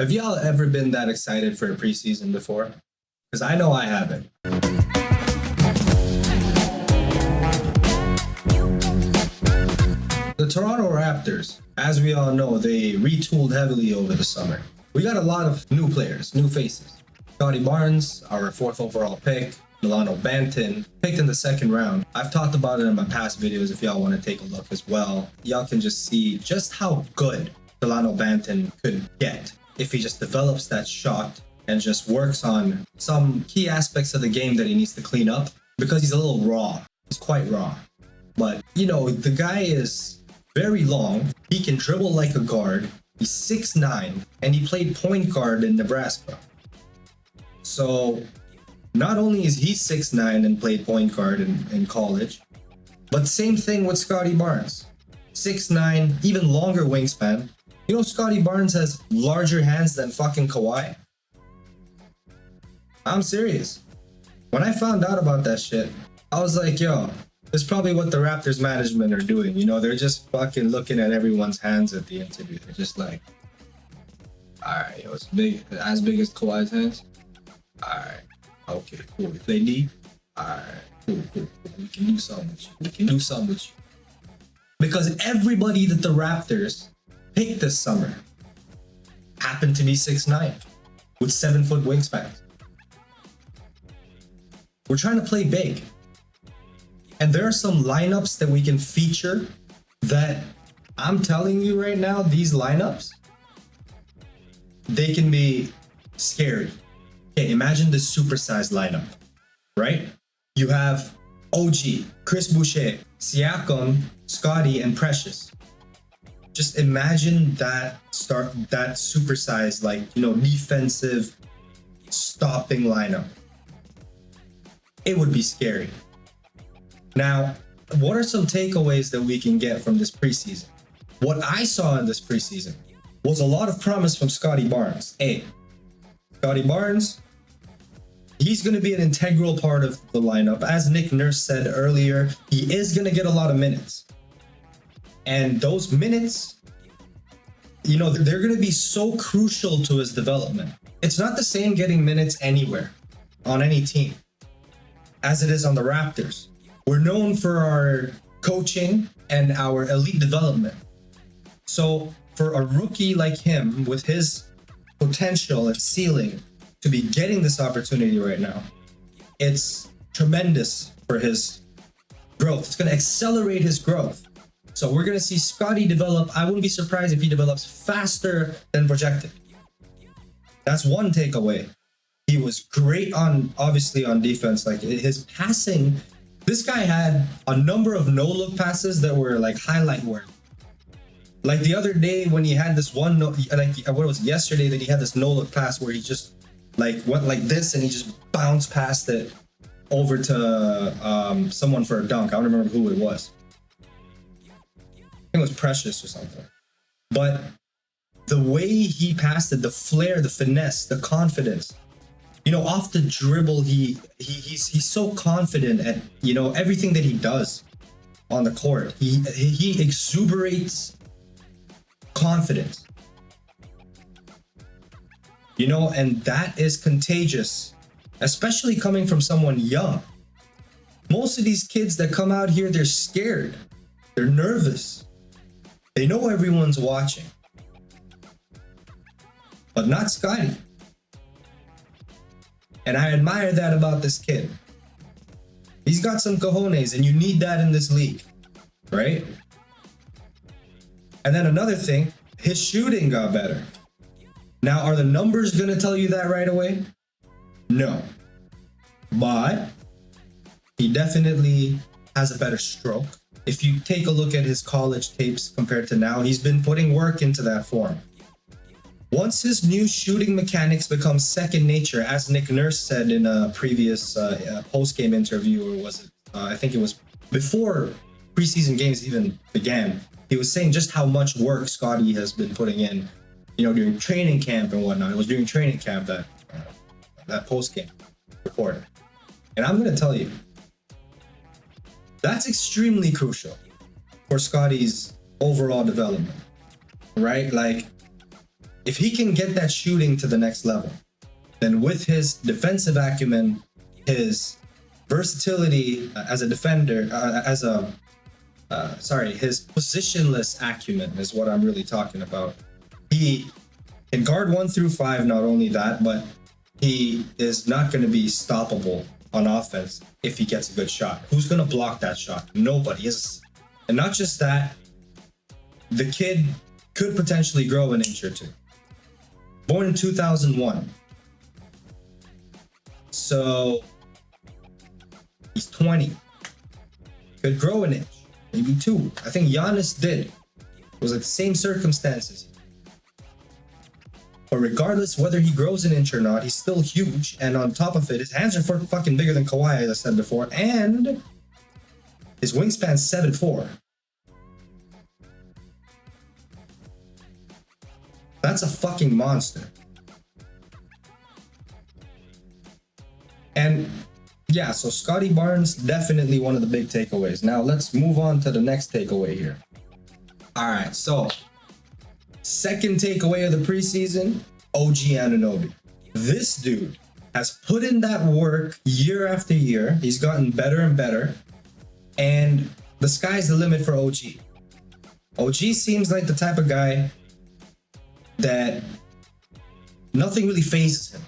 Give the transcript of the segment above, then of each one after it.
Have y'all ever been that excited for a preseason before? Because I know I haven't. The Toronto Raptors, as we all know, they retooled heavily over the summer. We got a lot of new players, new faces. Scotty Barnes, our 4th overall pick. Dalano, Banton, picked in the 2nd round. I've talked about it in my past videos if y'all want to take a look as well. Y'all can just see just how good Dalano Banton could get if he just develops that shot and just works on some key aspects of the game that he needs to clean up, because he's a little raw. He's quite raw. But, you know, the guy is very long. He can dribble like a guard. He's 6'9", and he played point guard in Nebraska. So not only is he 6'9" and played point guard in college, but same thing with Scotty Barnes. 6'9", even longer wingspan. You know, Scotty Barnes has larger hands than fucking Kawhi. I'm serious. When I found out about that shit, I was like, yo, it's probably what the Raptors management are doing. You know, they're just fucking looking at everyone's hands at the interview. They're just like, all right, yo, it's big, as big as Kawhi's hands. All right, okay, cool. We play D. All right, cool. We can do something with you. Because everybody that the Raptors picked this summer happened to be 6'9" with 7-foot wingspans. We're trying to play big. And there are some lineups that we can feature that I'm telling you right now, these lineups, they can be scary. Okay, imagine the supersized lineup, right? You have OG, Chris Boucher, Siakam, Scottie, and Precious. Just imagine that supersized, like, you know, defensive stopping lineup. It would be scary. Now, what are some takeaways that we can get from this preseason? What I saw in this preseason was a lot of promise from Scotty Barnes. Scotty Barnes, he's going to be an integral part of the lineup. As Nick Nurse said earlier, he is going to get a lot of minutes. And those minutes, you know, they're going to be so crucial to his development. It's not the same getting minutes anywhere on any team as it is on the Raptors. We're known for our coaching and our elite development. So for a rookie like him, with his potential and ceiling to be getting this opportunity right now, it's tremendous for his growth. It's going to accelerate his growth. So we're going to see Scotty develop. I wouldn't be surprised if he develops faster than projected. That's one takeaway. He was great obviously on defense. Like his passing, this guy had a number of no-look passes that were like highlight worthy. Like the other day when he had this one, yesterday that he had this no-look pass where he just like went like this and he just bounced past it over to someone for a dunk. I don't remember who it was. I think it was Precious or something. But the way he passed it, the flair, the finesse, the confidence, you know, off the dribble, he's so confident at, you know, everything that he does on the court. He exuberates confidence. You know, and that is contagious, especially coming from someone young. Most of these kids that come out here, they're scared. They're nervous. They know everyone's watching. But not Scotty. And I admire that about this kid. He's got some cojones, and you need that in this league, right? And then another thing, his shooting got better. Now, are the numbers going to tell you that right away? No. But he definitely has a better stroke. If you take a look at his college tapes compared to now, he's been putting work into that form. Once his new shooting mechanics become second nature, as Nick Nurse said in a previous post-game interview, or was it? I think it was before preseason games even began. He was saying just how much work Scotty has been putting in, you know, during training camp and whatnot. It was during training camp that post-game report. And I'm going to tell you, that's extremely crucial for Scotty's overall development, right? Like, If he can get that shooting to the next level, then with his defensive acumen, his versatility as a defender, his positionless acumen is what I'm really talking about. He can guard 1 through 5, not only that, but he is not going to be stoppable on offense if he gets a good shot. Who's going to block that shot? Nobody is. And not just that, the kid could potentially grow an inch or two. Born in 2001. So he's 20. Could grow an inch, maybe 2. I think Giannis did. It was like the same circumstances. But regardless whether he grows an inch or not, he's still huge. And on top of it, his hands are fucking bigger than Kawhi, as I said before. And his wingspan's 7'4". That's a fucking monster. And yeah, so Scotty Barnes, definitely one of the big takeaways. Now let's move on to the next takeaway here. All right, so second takeaway of the preseason, O.G Anunoby. This dude has put in that work year after year. He's gotten better and better. And the sky's the limit for OG. OG seems like the type of guy that nothing really phases him.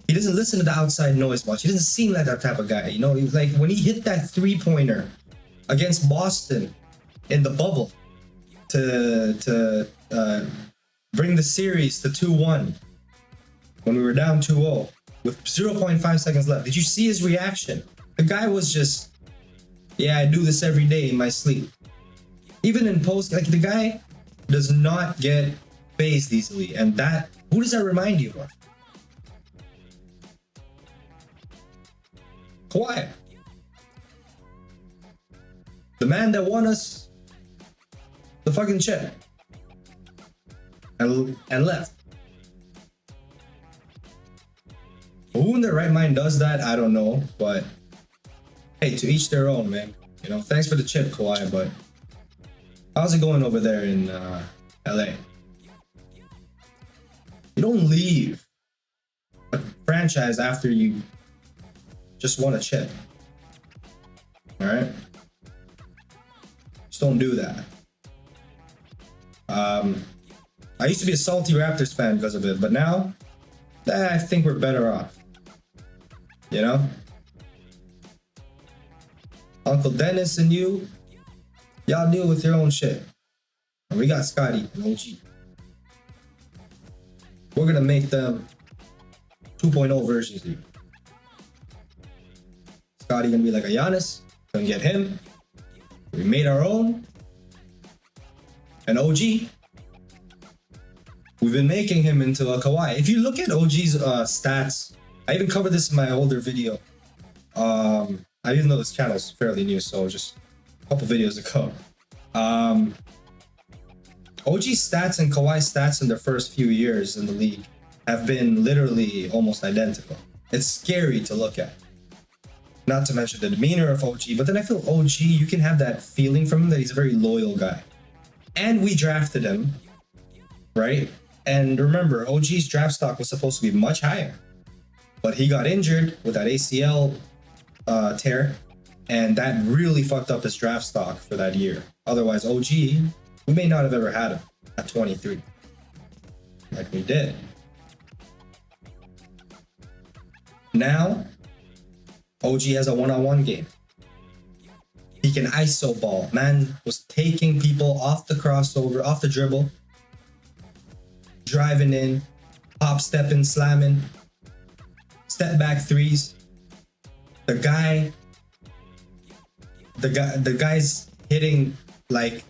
He doesn't listen to the outside noise much. He doesn't seem like that type of guy. You know, he was like when he hit that 3-pointer against Boston in the bubble to bring the series to 2-1 when we were down 2-0 with 0.5 seconds left. Did you see his reaction? The guy was just, yeah, I do this every day in my sleep. Even in post, like the guy does not get phased easily. And that, who does that remind you of? Kawhi. The man that won us the fucking chip. And left. Who in their right mind does that? I don't know. But hey, to each their own, man. You know, thanks for the chip, Kawhi, but how's it going over there in LA? You don't leave a franchise after you just won a chip. All right? Just don't do that. I used to be a salty Raptors fan because of it, but now I think we're better off. You know? Uncle Dennis and y'all deal with your own shit. And we got Scotty and O.G. We're gonna make them 2.0 versions of you. Scotty gonna be like a Giannis. Gonna get him. We made our own. And OG, we've been making him into a Kawhi. If you look at OG's stats, I even covered this in my older video. I even know this channel's fairly new, so just a couple videos ago. OG's stats and Kawhi's stats in their first few years in the league have been literally almost identical. It's scary to look at. Not to mention the demeanor of OG, but then I feel OG, you can have that feeling from him that he's a very loyal guy. And we drafted him, right? And remember, OG's draft stock was supposed to be much higher. But he got injured with that ACL tear, and that really fucked up his draft stock for that year. Otherwise, OG, we may not have ever had him at 23. Like we did. Now, OG has a one-on-one game. He can ISO ball. Man was taking people off the crossover, off the dribble, driving in, pop stepping, slamming, step back threes. The guy's hitting like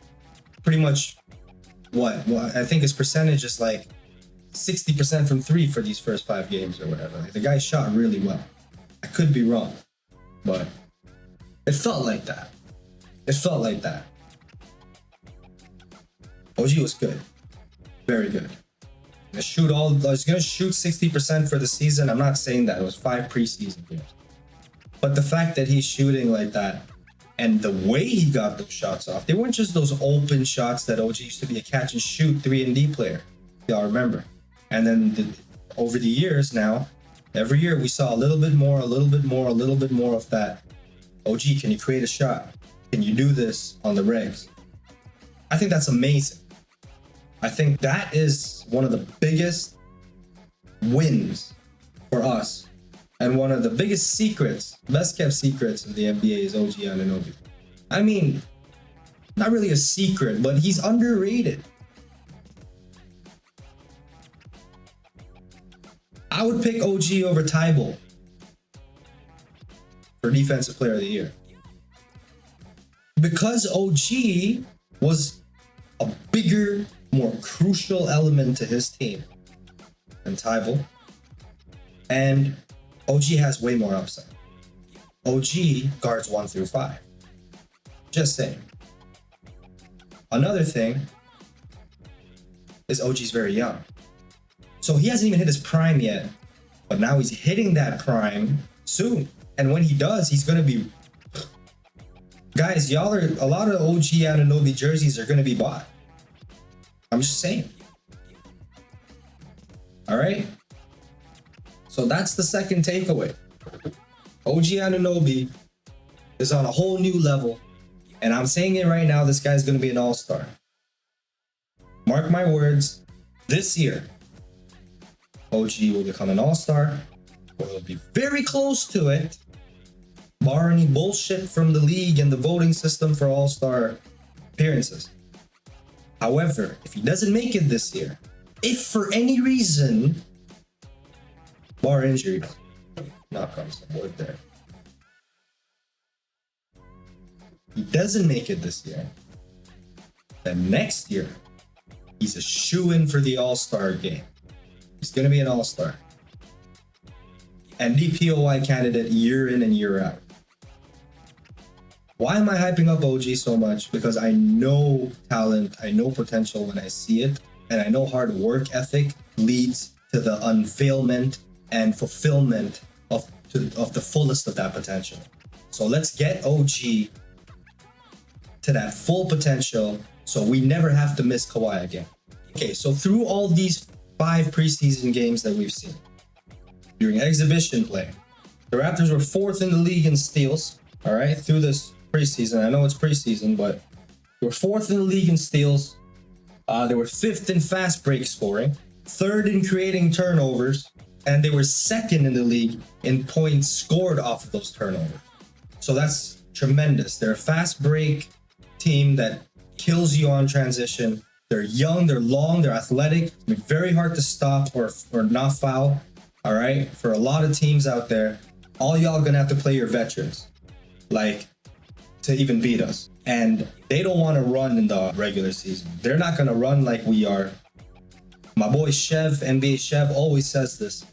pretty much what I think his percentage is like 60% from 3 for these first 5 games or whatever. Like the guy shot really well. I could be wrong, but it felt like that. It felt like that. OG was good. Very good. He's gonna shoot 60% for the season. I'm not saying that. It was 5 preseason games. But the fact that he's shooting like that and the way he got those shots off, they weren't just those open shots that OG used to be a catch and shoot 3-and-D player. Y'all remember. And then over the years now, every year we saw a little bit more of that. OG, can you create a shot? Can you do this on the regs? I think that's amazing. I think that is one of the biggest wins for us. And one of the biggest secrets, best kept secrets of the NBA is O.G Anunoby. I mean, not really a secret, but he's underrated. I would pick OG over Tybalt for Defensive Player of the Year. Because OG was a bigger, more crucial element to his team than Tybalt. And OG has way more upside. OG guards 1 through 5. Just saying. Another thing is OG's very young. So he hasn't even hit his prime yet, but now he's hitting that prime soon. And when he does, he's going to be... Guys, a lot of OG Anunoby jerseys are going to be bought. I'm just saying. All right? So that's the second takeaway. OG Anunoby is on a whole new level. And I'm saying it right now, this guy's going to be an all-star. Mark my words, this year, OG will become an all-star. We'll be very close to it, bar any bullshit from the league and the voting system for all-star appearances. However, if he doesn't make it this year, if for any reason, bar injuries, knock on some wood there, he doesn't make it this year, then next year, he's a shoo-in for the all-star game. He's going to be an all-star. And DPOY candidate year in and year out. Why am I hyping up OG so much? Because I know talent, I know potential when I see it, and I know hard work ethic leads to the unveilment and fulfillment of the fullest of that potential. So let's get OG to that full potential so we never have to miss Kawhi again. Okay, so through all these 5 preseason games that we've seen, during exhibition play, the Raptors were 4th in the league in steals, all right, through this preseason. I know it's preseason, but they were 4th in the league in steals. They were 5th in fast break scoring, 3rd in creating turnovers, and they were 2nd in the league in points scored off of those turnovers. So that's tremendous. They're a fast break team that kills you on transition. They're young, they're long, they're athletic. It's very hard to stop or not foul. All right, for a lot of teams out there, all y'all gonna have to play your veterans, like, to even beat us. And they don't want to run in the regular season. They're not gonna run like we are. My boy Chev, NBA Chev, always says this.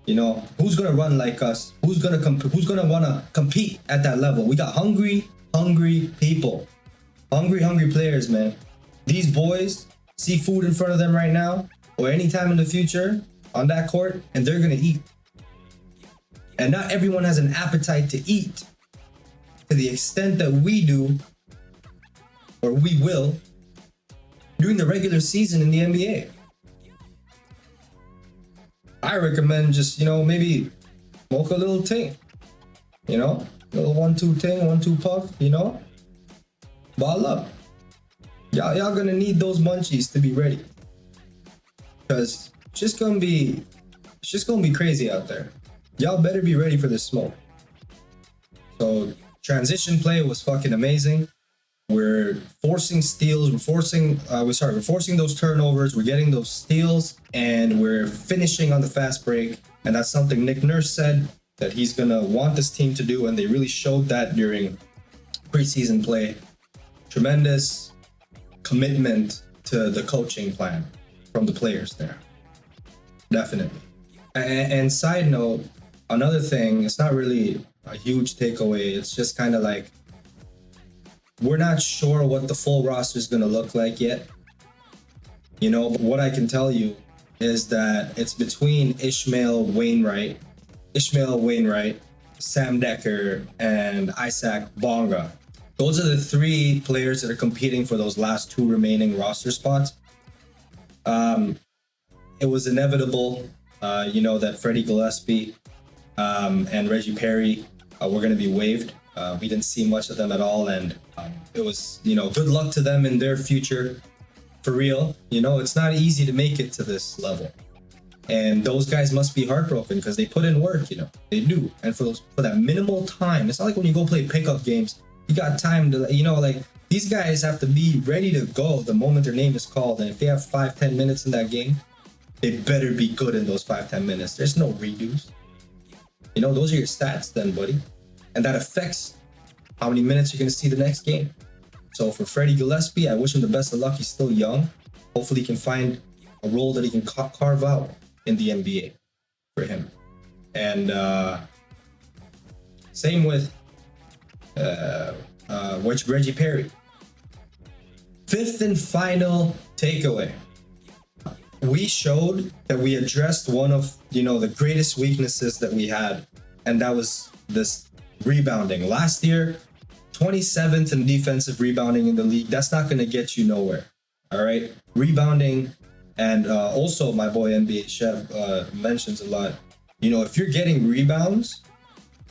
You know, who's gonna run like us? Who's gonna want to compete at that level? We got hungry people, hungry players, man. These boys see food in front of them right now, or anytime in the future, on that court, and they're gonna eat. And not everyone has an appetite to eat to the extent that we do, or we will, during the regular season in the NBA. I recommend just, maybe smoke a little ting, little 1-2 ting, 1-2 puff, ball up. Y'all gonna need those munchies to be ready, because it's just gonna be crazy out there. Y'all better be ready for this smoke. So transition play was fucking amazing. We're forcing steals. We're forcing those turnovers. We're getting those steals, and we're finishing on the fast break. And that's something Nick Nurse said that he's gonna want this team to do, and they really showed that during preseason play. Tremendous commitment to the coaching plan from the players there. Definitely. And side note, another thing, it's not really a huge takeaway. It's just kind of like, we're not sure what the full roster is going to look like yet. But what I can tell you is that it's between Ishmael Wainwright, Sam Decker, and Isaac Bonga. Those are the 3 players that are competing for those last 2 remaining roster spots. it was inevitable, that Freddie Gillespie and Reggie Perry were going to be waived. We didn't see much of them at all, and it was, good luck to them in their future. For real, it's not easy to make it to this level, and those guys must be heartbroken because they put in work. They do, and for that minimal time, it's not like when you go play pickup games, you got time to, like these guys have to be ready to go the moment their name is called, and if they have 5-10 minutes in that game, they better be good in those 5-10 minutes. There's no redos. Those are your stats then, buddy. And that affects how many minutes you're going to see the next game. So for Freddie Gillespie, I wish him the best of luck. He's still young. Hopefully he can find a role that he can carve out in the NBA for him. And same with Reggie Perry. Fifth and final takeaway. We showed that we addressed one of, the greatest weaknesses that we had, and that was this rebounding. Last year, 27th in defensive rebounding in the league. That's not going to get you nowhere. All right. Rebounding. And also my boy NBA Chef mentions a lot, if you're getting rebounds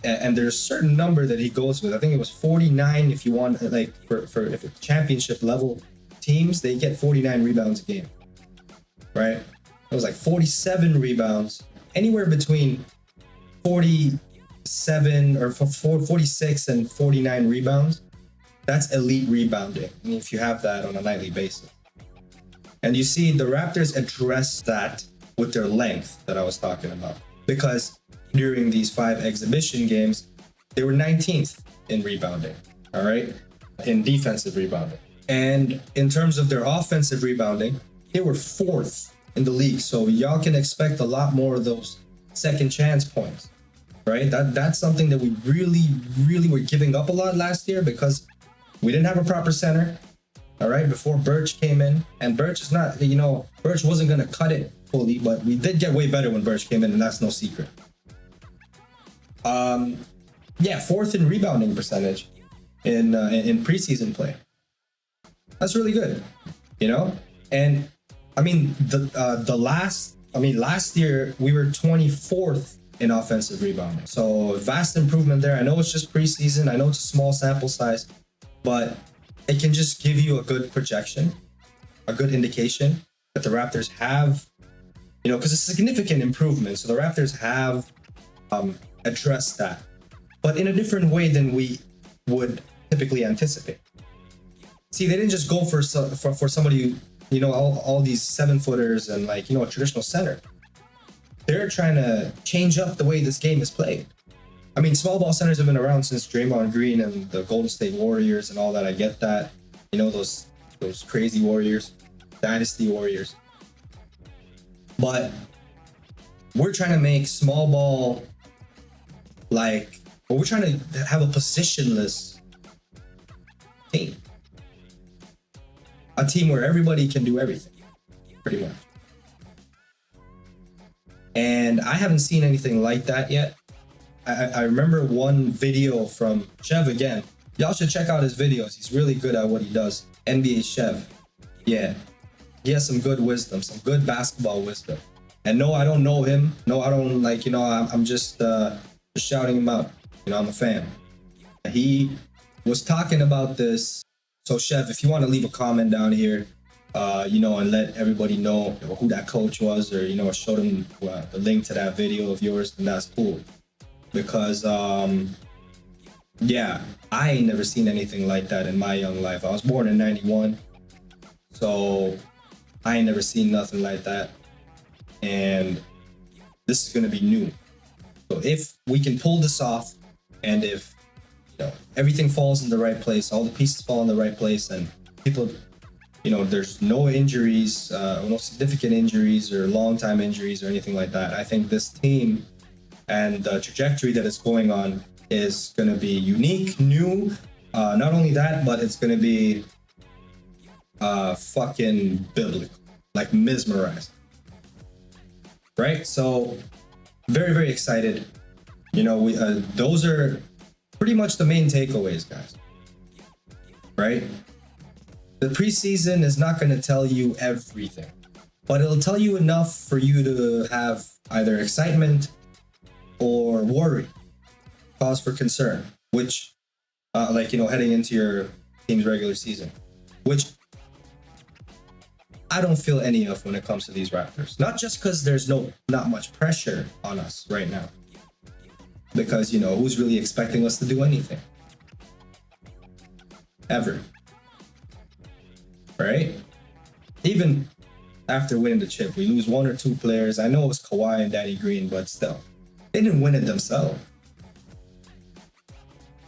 and there's a certain number that he goes with, I think it was 49. If you want, like for if it's championship level teams, they get 49 rebounds a game. Right. It was like 47 rebounds, anywhere between 47 or 46 and 49 rebounds. That's elite rebounding. I mean, if you have that on a nightly basis. And you see the Raptors address that with their length that I was talking about, because during these 5 exhibition games, they were 19th in rebounding, all right, in defensive rebounding. And in terms of their offensive rebounding, they were 4th in the league. So y'all can expect a lot more of those second chance points, right? That's something that we really were giving up a lot last year because we didn't have a proper center, all right, before Birch came in. And Birch is not, Birch wasn't going to cut it fully, but we did get way better when Birch came in, and that's no secret. 4th in rebounding percentage in preseason play. That's really good, And I mean, last year we were 24th in offensive rebounding. So vast improvement there. I know it's just preseason. I know it's a small sample size, but it can just give you a good projection, a good indication that the Raptors have, because it's a significant improvement. So the Raptors have addressed that, but in a different way than we would typically anticipate. See, they didn't just go for somebody who, all these 7-footers and a traditional center. They're trying to change up the way this game is played. I mean, small ball centers have been around since Draymond Green and the Golden State Warriors and all that. I get that. Those crazy Warriors, dynasty Warriors. But we're trying to make small ball we're trying to have a positionless team. A team where everybody can do everything, pretty much. And I haven't seen anything like that yet. I remember one video from Chev again. Y'all should check out his videos. He's really good at what he does. NBA Chev. Yeah. He has some good wisdom, some good basketball wisdom. And no, I don't know him. No, I don't I'm just shouting him out. I'm a fan. He was talking about this. So Chef, if you want to leave a comment down here, and let everybody know who that coach was, or, show them the link to that video of yours, then that's cool. Because, I ain't never seen anything like that in my young life. I was born in 91, so I ain't never seen nothing like that. And this is going to be new. So if we can pull this off, and if everything falls in the right place, all the pieces fall in the right place, and people, there's no injuries, no significant injuries or long-time injuries or anything like that, I think this team and the trajectory that it's going on is going to be unique, new. Not only that, but it's going to be fucking biblical, mesmerized. Right? So very, very excited. Those are pretty much the main takeaways, guys. Right? The preseason is not going to tell you everything, but it'll tell you enough for you to have either excitement or worry, cause for concern, which, heading into your team's regular season, which I don't feel any of when it comes to these Raptors. Not just because there's not much pressure on us right now, because who's really expecting us to do anything ever, right? Even after winning the chip, we lose one or two players. I know it was Kawhi and Danny Green, but still, they didn't win it themselves.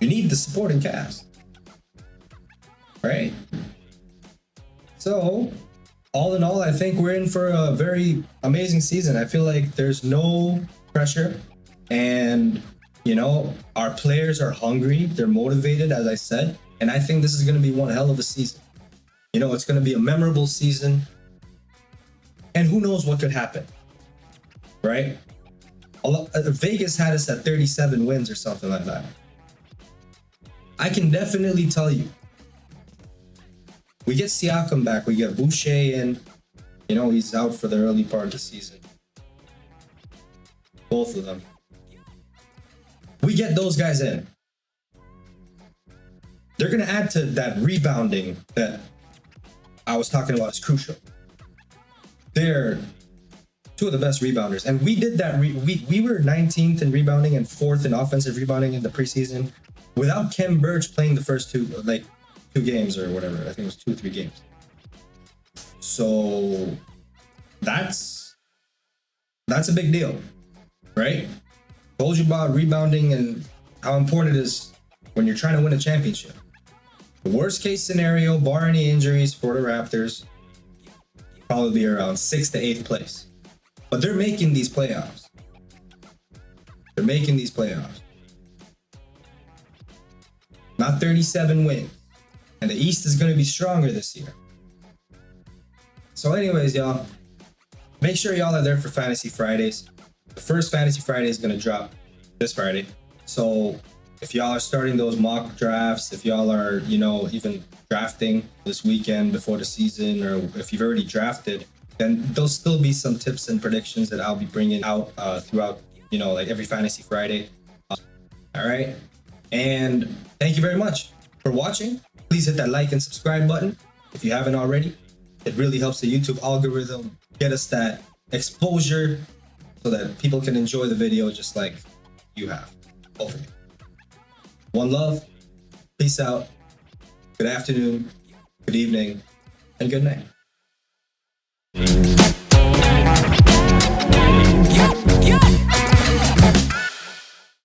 You need the supporting cast, right? So, all in all, I think we're in for a very amazing season. I feel like there's no pressure, and our players are hungry, they're motivated, as I said, and I think this is going to be one hell of a season. It's going to be a memorable season, and who knows what could happen, right? Vegas had us at 37 wins or something like that. I can definitely tell you, we get Siakam back, we get Boucher in, he's out for the early part of the season. Both of them. We get those guys in. They're going to add to that rebounding that I was talking about is crucial. They're two of the best rebounders. And we did that. We were 19th in rebounding and 4th in offensive rebounding in the preseason without Kem Birch playing the first two games or whatever. I think it was 2 or 3 games. So that's a big deal, right? Told you about rebounding and how important it is when you're trying to win a championship. The worst case scenario, bar any injuries for the Raptors, probably around 6th to 8th place. But they're making these playoffs. Not 37 wins. And the East is going to be stronger this year. So anyways, y'all, make sure y'all are there for Fantasy Fridays. The first Fantasy Friday is going to drop this Friday. So if y'all are starting those mock drafts, if y'all are, even drafting this weekend before the season, or if you've already drafted, then there'll still be some tips and predictions that I'll be bringing out throughout, every Fantasy Friday. All right. And thank you very much for watching. Please hit that like and subscribe button if you haven't already. It really helps the YouTube algorithm get us that exposure so that people can enjoy the video just like you have, hopefully. One love, peace out, good afternoon, good evening, and good night.